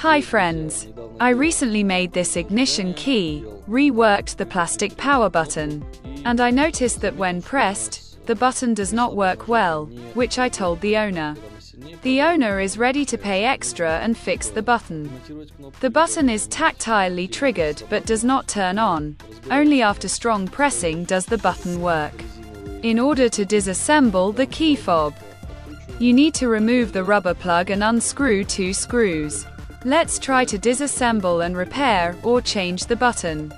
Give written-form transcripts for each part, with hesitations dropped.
Hi friends! I recently made this ignition key, reworked the plastic power button, and I noticed that when pressed, the button does not work well, which I told the owner. The owner is ready to pay extra and fix the button. The button is tactilely triggered but does not turn on. Only after strong pressing does the button work. In order to disassemble the key fob, you need to remove the rubber plug and unscrew 2 screws. Let's try to disassemble and repair or change the button.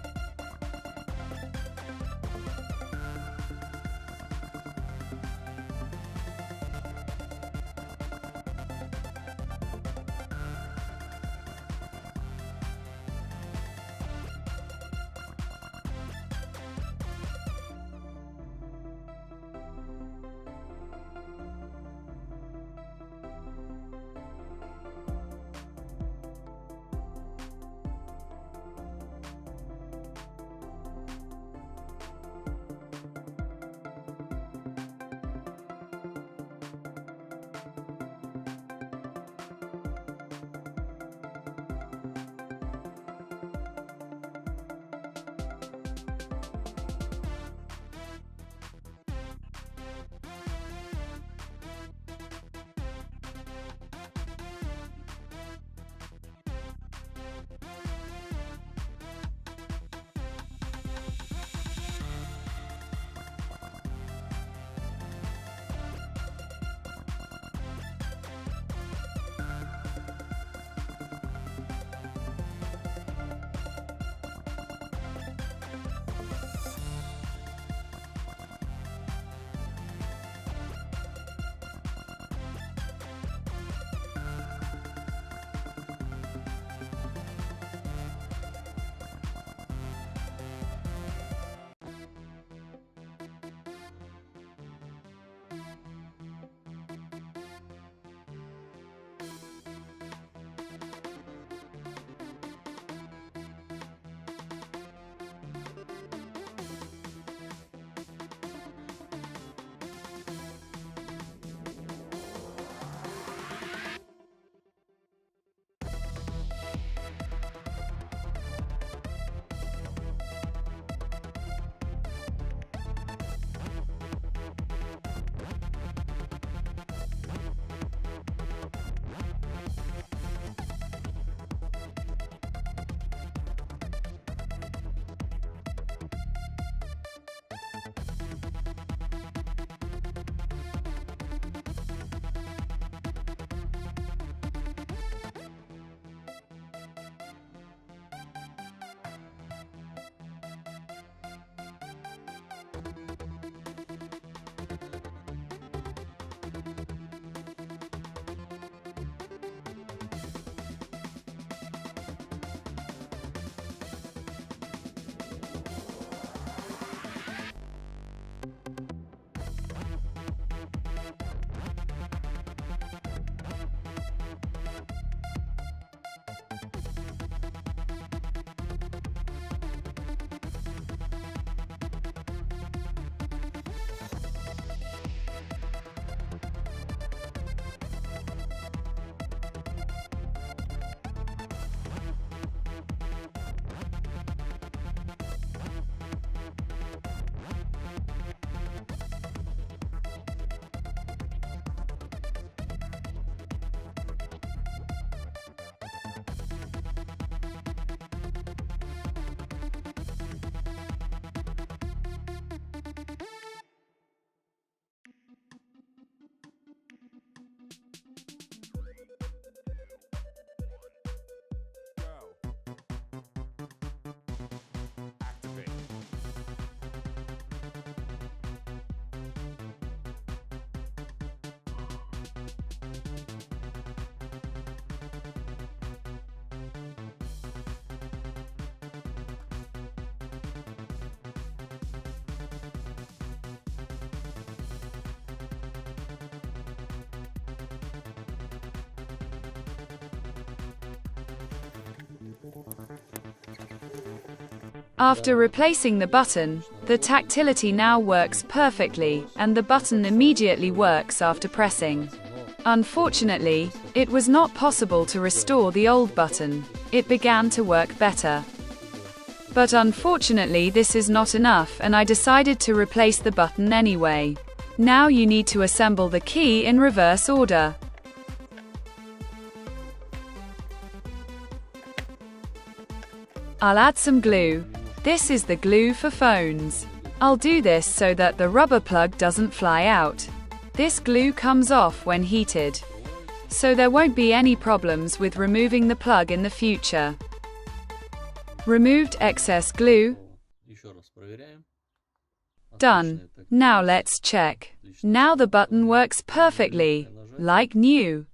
After replacing the button, the tactility now works perfectly, and the button immediately works after pressing. Unfortunately, it was not possible to restore the old button. It began to work better. But unfortunately this is not enough, and I decided to replace the button anyway. Now you need to assemble the key in reverse order. I'll add some glue. This is the glue for phones. I'll do this so that the rubber plug doesn't fly out. This glue comes off when heated, so there won't be any problems with removing the plug in the future. Removed excess glue. Done. Now let's check. Now the button works perfectly, like new.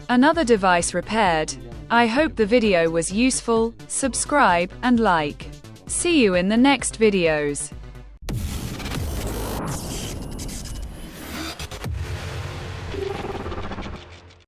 Another device repaired. I hope the video was useful. Subscribe and like. See you in the next videos.